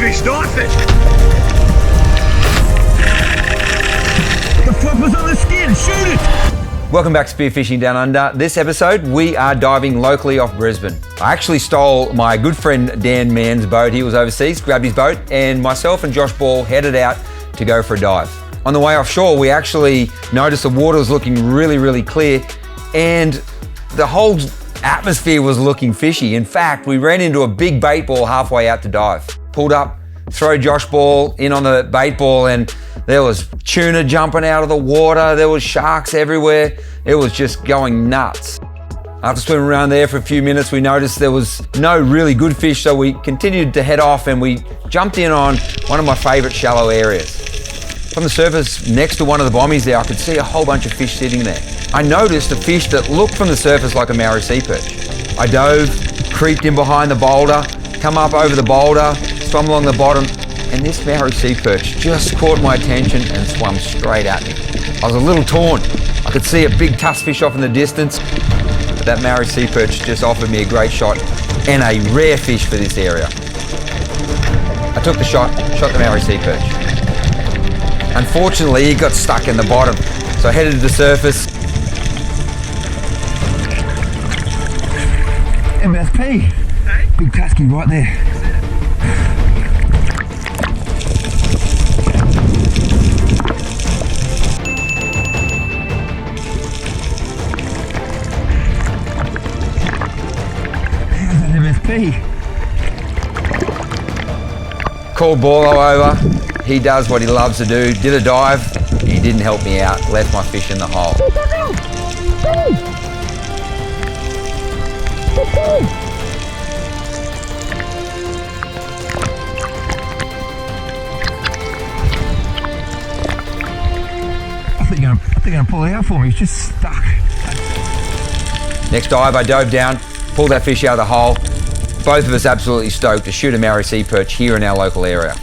fish, nice fish. The flopper's on the skin, shoot it! Welcome back to Spearfishing Down Under. This episode, we are diving locally off Brisbane. I actually stole my good friend Dan Mann's boat. He was overseas, grabbed his boat, and myself and Josh Ball headed out to go for a dive. On the way offshore, we actually noticed the water was looking really, really clear, and the whole atmosphere was looking fishy. In fact, we ran into a big bait ball halfway out to dive. Pulled up, throw Josh Ball in on the bait ball, and there was tuna jumping out of the water. There was sharks everywhere. It was just going nuts. After swimming around there for a few minutes, we noticed there was no really good fish, so we continued to head off and we jumped in on one of my favorite shallow areas. From the surface next to one of the bommies there, I could see a whole bunch of fish sitting there. I noticed a fish that looked from the surface like a Maori sea perch. I dove, creeped in behind the boulder, come up over the boulder, swum along the bottom, and this Maori sea perch just caught my attention and swam straight at me. I was a little torn. I could see a big tusk fish off in the distance, but that Maori sea perch just offered me a great shot and a rare fish for this area. I took the shot the Maori sea perch. Unfortunately, he got stuck in the bottom, so I headed to the surface. MFP, Hey? big tusky right there. There's an MFP. Called Borlo over. He does what he loves to do. Did a dive. He didn't help me out. Left my fish in the hole. I think you're gonna pull it out for me. It's just stuck. Next dive, I dove down, pulled that fish out of the hole. Both of us absolutely stoked to shoot a Maori sea perch here in our local area.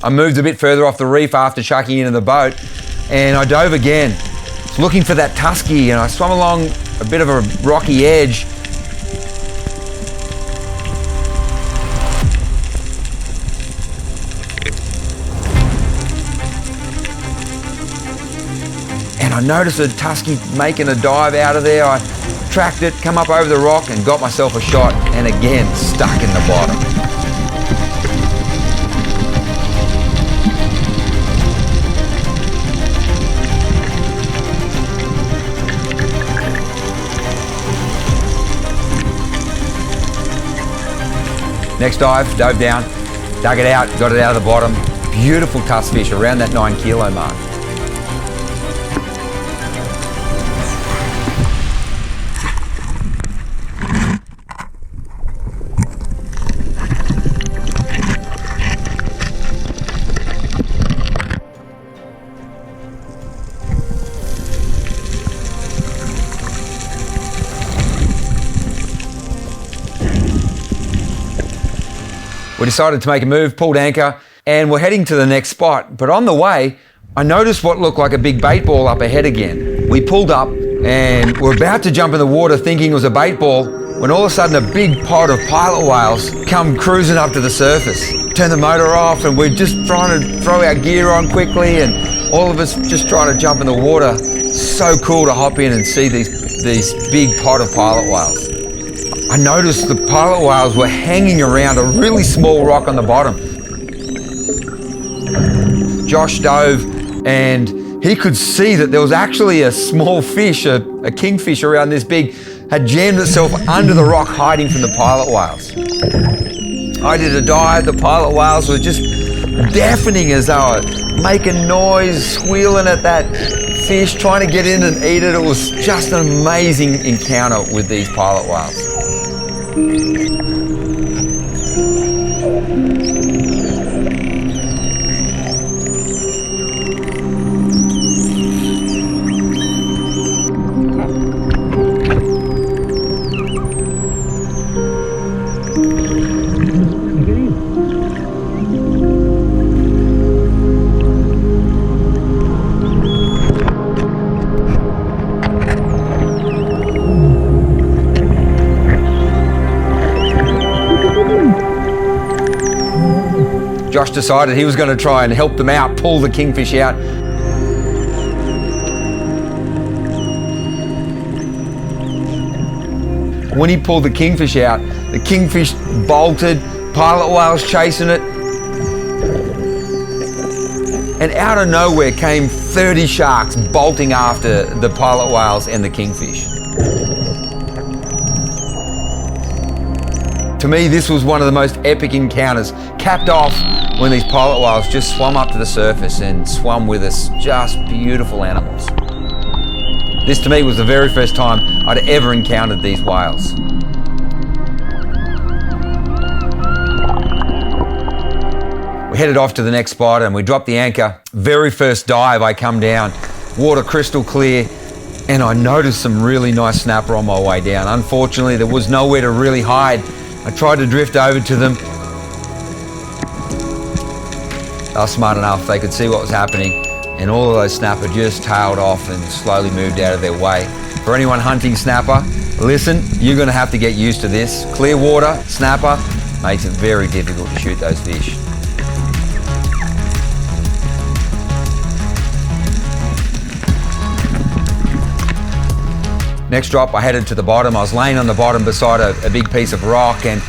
I moved a bit further off the reef after chucking into the boat, and I dove again, looking for that tusky, and I swam along a bit of a rocky edge. And I noticed a tusky making a dive out of there. I tracked it, come up over the rock, and got myself a shot, and again, stuck in the bottom. Next dive, dove down, dug it out, got it out of the bottom. Beautiful tusk fish around that 9 kilo mark. We decided to make a move, pulled anchor, and we're heading to the next spot. But on the way, I noticed what looked like a big bait ball up ahead again. We pulled up and we're about to jump in the water thinking it was a bait ball, when all of a sudden a big pod of pilot whales come cruising up to the surface. Turn the motor off and we're just trying to throw our gear on quickly, and all of us just trying to jump in the water. So cool to hop in and see these big pod of pilot whales. I noticed the pilot whales were hanging around a really small rock on the bottom. Josh dove and he could see that there was actually a small fish, a kingfish around this big, had jammed itself under the rock hiding from the pilot whales. I did a dive, the pilot whales were just deafening as they were making noise, squealing at that fish, trying to get in and eat it. It was just an amazing encounter with these pilot whales. Josh decided he was going to try and help them out, pull the kingfish out. When he pulled the kingfish out, the kingfish bolted, pilot whales chasing it. And out of nowhere came 30 sharks bolting after the pilot whales and the kingfish. To me, this was one of the most epic encounters, capped off when these pilot whales just swum up to the surface and swum with us. Just beautiful animals. This to me was the very first time I'd ever encountered these whales. We headed off to the next spot and we dropped the anchor. Very first dive, I come down, water crystal clear, and I noticed some really nice snapper on my way down. Unfortunately, there was nowhere to really hide. I tried to drift over to them. They were smart enough, they could see what was happening, and all of those snapper just tailed off and slowly moved out of their way. For anyone hunting snapper, listen, you're gonna have to get used to this. Clear water, snapper, makes it very difficult to shoot those fish. Next drop, I headed to the bottom. I was laying on the bottom beside a big piece of rock, and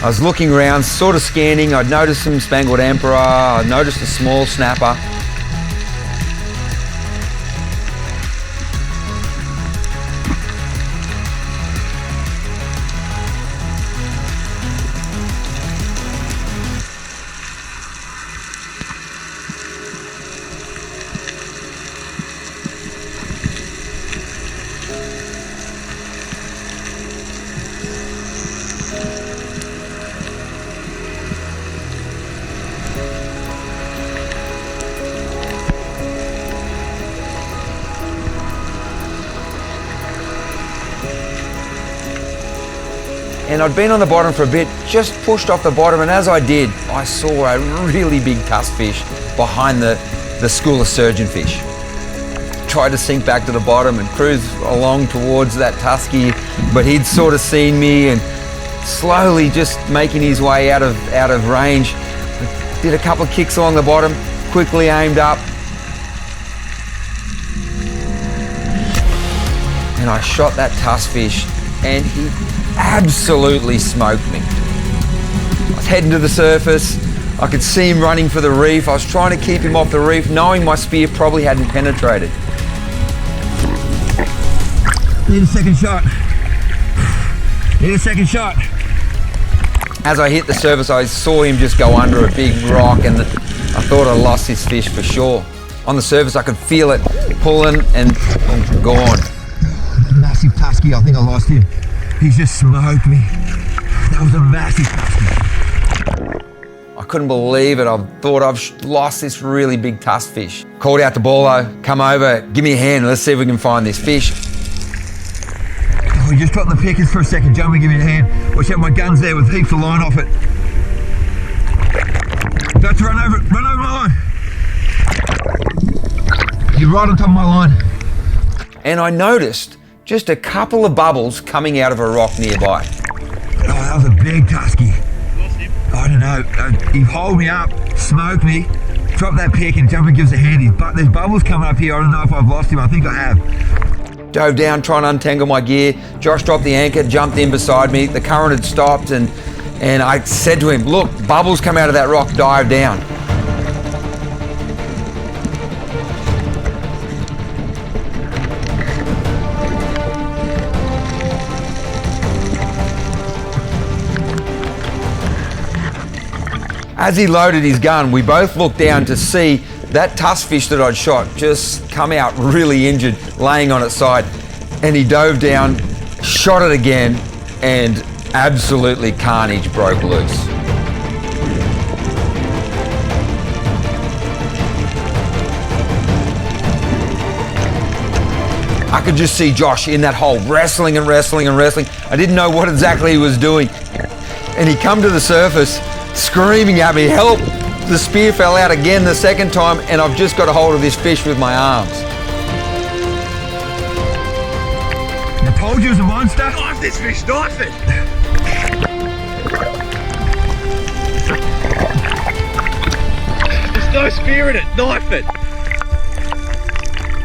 I was looking around, sort of scanning. I'd noticed some Spangled Emperor, I noticed a small snapper. And I'd been on the bottom for a bit, just pushed off the bottom, and as I did, I saw a really big tusk fish behind the school of surgeonfish. Tried to sink back to the bottom and cruise along towards that tusky, but he'd sort of seen me and slowly just making his way out of range. Did a couple of kicks along the bottom, quickly aimed up, and I shot that tusk fish, and he absolutely smoked me. I was heading to the surface. I could see him running for the reef. I was trying to keep him off the reef, knowing my spear probably hadn't penetrated. Need a second shot. Need a second shot. As I hit the surface, I saw him just go under a big rock, and I thought I lost this fish for sure. On the surface, I could feel it pulling and gone. Massive tusky, I think I lost him. He just smoked me. That was a massive tusky. I couldn't believe it. I thought I've lost this really big tusk fish. Called out to Paulo, come over, give me a hand, let's see if we can find this fish. Oh, just dropped the pickers for a second, jump and give me a hand. Watch out, my gun's there with heaps of line off it. About to run over my line. You're right on top of my line. And I noticed just a couple of bubbles coming out of a rock nearby. Oh, that was a big tusky. I don't know, he hauled me up, smoked me, dropped that pick and jump and gives a hand. But there's bubbles coming up here, I don't know if I've lost him, I think I have. Dove down, trying to untangle my gear. Josh dropped the anchor, jumped in beside me. The current had stopped, and I said to him, look, bubbles come out of that rock, dive down. As he loaded his gun, we both looked down to see that tusk fish that I'd shot just come out really injured, laying on its side. And he dove down, shot it again, and absolutely carnage broke loose. I could just see Josh in that hole, wrestling and wrestling and wrestling. I didn't know what exactly he was doing. And he come to the surface, screaming at me, help! The spear fell out again the second time, and I've just got a hold of this fish with my arms. I told you it was a monster. Knife this fish, knife it! no spear in it. Knife it.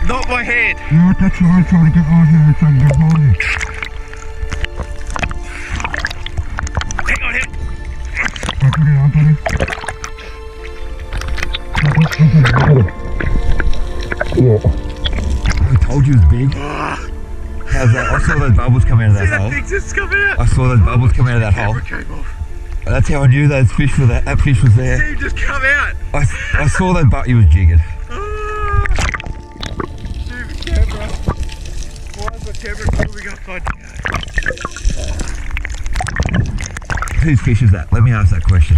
Not my hand. Yeah, that's what I'm trying to get on here and trying to get hold of it. Hang on, I'll put it. Yeah. I told you it was big. How's that? I saw those bubbles come out of that hole. See that thing just come out? I saw those bubbles come out of that hole. Came off. That's how I knew those fish were that fish was there. See him just come out. I saw that he was jiggered. Stupid camera. Why is my camera moving up on? Whose fish is that? Let me ask that question.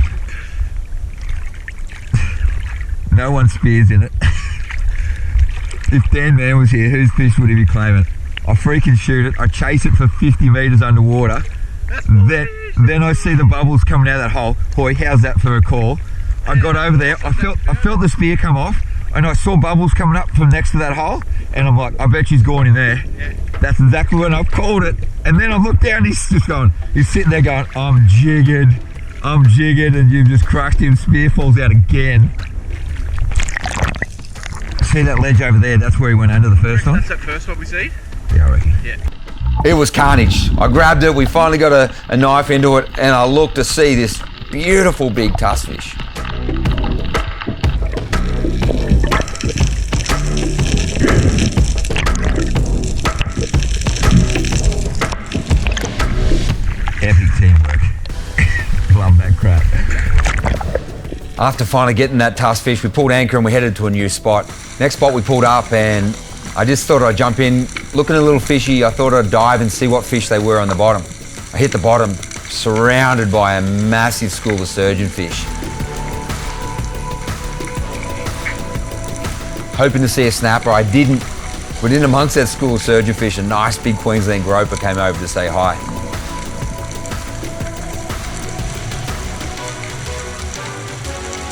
No one spears in it. If Dan Mann was here, whose fish would he be claiming? I freaking shoot it, I chase it for 50 metres underwater, then I see the bubbles coming out of that hole. Boy, how's that for a call? I got over there, I felt the spear come off, and I saw bubbles coming up from next to that hole, and I'm like, I bet she's gone in there. Yeah. That's exactly when I've called it. And then I looked down, he's sitting there going, I'm jiggered, and you've just crushed him. Spear falls out again. See that ledge over there? That's where he went under the first time. That's that first one we see? Yeah, I reckon. Yeah. It was carnage. I grabbed it, we finally got a knife into it, and I looked to see this beautiful big tusk fish. Epic teamwork. Love that crap. After finally getting that tusk fish, we pulled anchor and we headed to a new spot. Next spot we pulled up, and I just thought I'd jump in, looking a little fishy. I thought I'd dive and see what fish they were on the bottom. I hit the bottom, surrounded by a massive school of sturgeon fish. Hoping to see a snapper, I didn't. But in amongst that school of sturgeon fish, a nice big Queensland groper came over to say hi.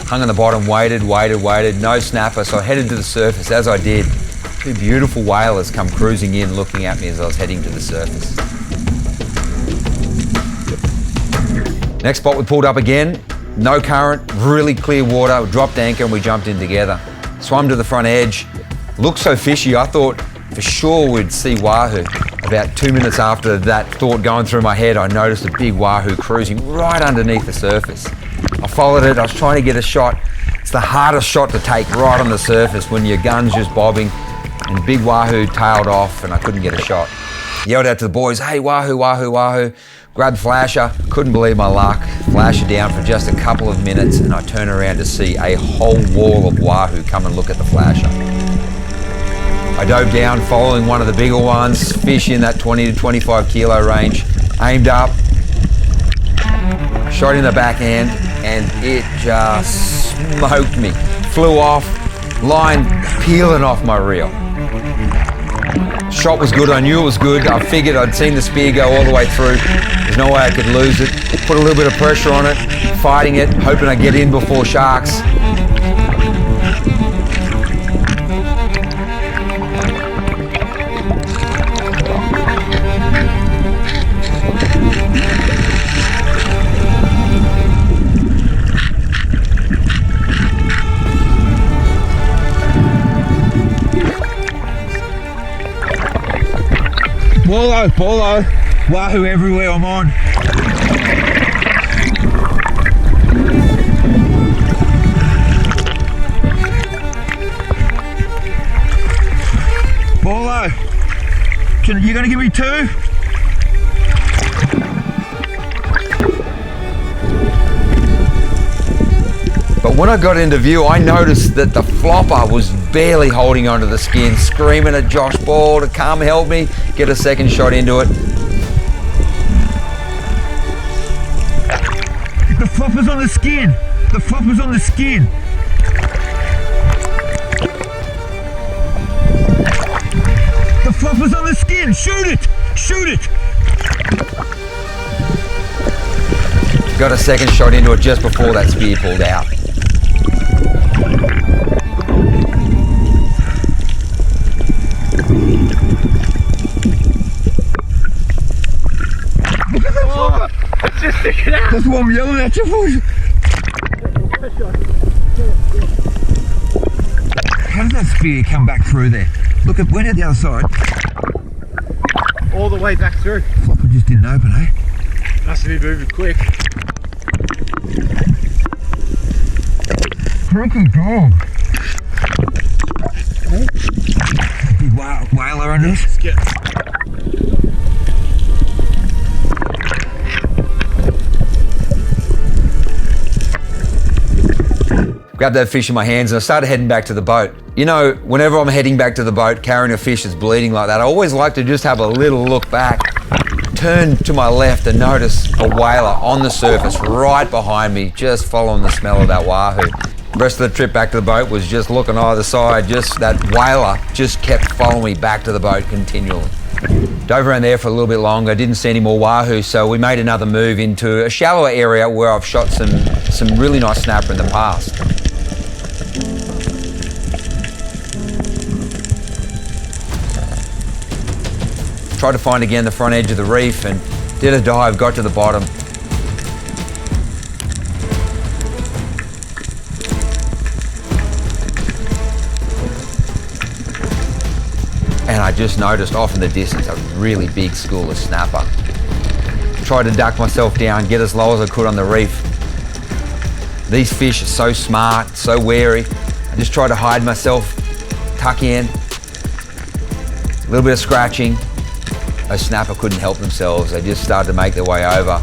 Hung on the bottom, waited, no snapper, so I headed to the surface. As I did, two beautiful whalers come cruising in, looking at me as I was heading to the surface. Next spot we pulled up again, no current, really clear water, we dropped anchor and we jumped in together. Swam to the front edge, looked so fishy, I thought for sure we'd see Wahoo. About 2 minutes after that thought going through my head, I noticed a big Wahoo cruising right underneath the surface. I followed it, I was trying to get a shot. It's the hardest shot to take right on the surface when your gun's just bobbing, and big Wahoo tailed off and I couldn't get a shot. Yelled out to the boys, hey, Wahoo, Wahoo, Wahoo. Grabbed flasher, couldn't believe my luck. Flasher down for just a couple of minutes and I turn around to see a whole wall of Wahoo come and look at the flasher. I dove down following one of the bigger ones, fish in that 20 to 25 kilo range, aimed up, shot in the backhand, and it just smoked me. Flew off, line peeling off my reel. Shot was good, I knew it was good. I figured I'd seen the spear go all the way through. There's no way I could lose it. Put a little bit of pressure on it, fighting it, hoping I'd get in before sharks. Paulo, Wahoo everywhere I'm on. Paulo, you gonna give me two? But when I got into view, I noticed that the flopper was barely holding onto the skin, screaming at Josh Ball to come help me get a second shot into it. The flopper's on the skin. The flopper's on the skin. The flopper's on the skin. Shoot it. Shoot it. Got a second shot into it just before that spear pulled out. Oh, it's just sticking out. That's what I'm yelling at you for. that spear come back through there? Look, it went out the other side. All the way back through. Flopper just didn't open, eh? Must be moving quick. Crikey dog. Big whaler on this. Let's get. Grabbed that fish in my hands and I started heading back to the boat. You know, whenever I'm heading back to the boat carrying a fish that's bleeding like that, I always like to just have a little look back. Turn to my left and notice a whaler on the surface right behind me, just following the smell of that wahoo. The rest of the trip back to the boat was just looking either side, just that whaler just kept following me back to the boat continually. Dove around there for a little bit longer, didn't see any more wahoo, so we made another move into a shallower area where I've shot some really nice snapper in the past. Tried to find again the front edge of the reef and did a dive, got to the bottom. And I just noticed off in the distance a really big school of snapper. Tried to duck myself down, get as low as I could on the reef. These fish are so smart, so wary. I just tried to hide myself, tuck in, a little bit of scratching. Those snapper couldn't help themselves. They just started to make their way over.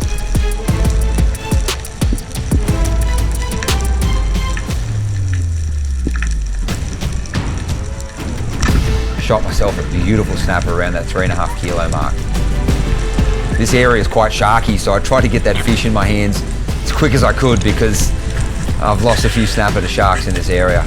Shot myself a beautiful snapper around that 3.5 kilo mark. This area is quite sharky, so I tried to get that fish in my hands as quick as I could because I've lost a few snapper to sharks in this area.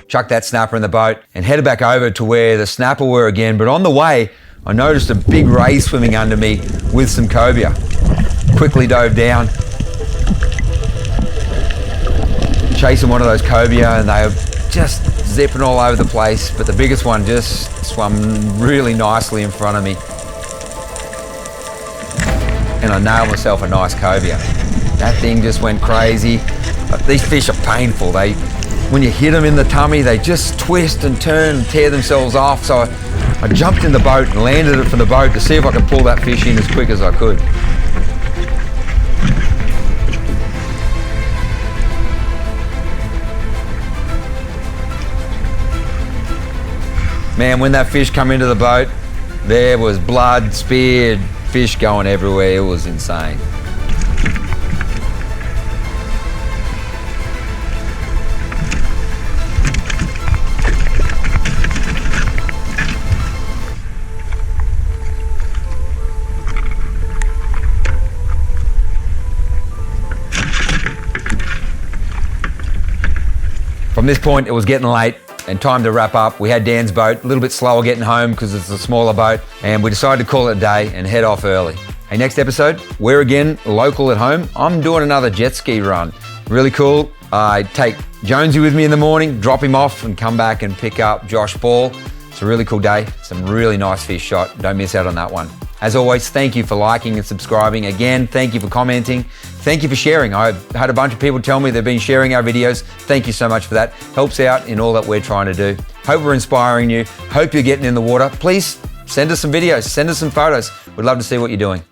Chucked that snapper in the boat and headed back over to where the snapper were again. But on the way, I noticed a big ray swimming under me with some cobia. Quickly dove down, chasing one of those cobia, and they were just zipping all over the place. But the biggest one just swam really nicely in front of me. And I nailed myself a nice cobia. That thing just went crazy. These fish are painful. When you hit them in the tummy, they just twist and turn and tear themselves off. So I jumped in the boat and landed it from the boat to see if I could pull that fish in as quick as I could. Man, when that fish come into the boat, there was blood, speared, fish going everywhere. It was insane. From this point, it was getting late and time to wrap up. We had Dan's boat, a little bit slower getting home because it's a smaller boat, and we decided to call it a day and head off early. Hey, next episode, we're again local at home. I'm doing another jet ski run. Really cool. I take Jonesy with me in the morning, drop him off and come back and pick up Josh Ball. It's a really cool day. Some really nice fish shot. Don't miss out on that one. As always, thank you for liking and subscribing. Again, thank you for commenting. Thank you for sharing. I've had a bunch of people tell me they've been sharing our videos. Thank you so much for that. Helps out in all that we're trying to do. Hope we're inspiring you. Hope you're getting in the water. Please send us some videos, send us some photos. We'd love to see what you're doing.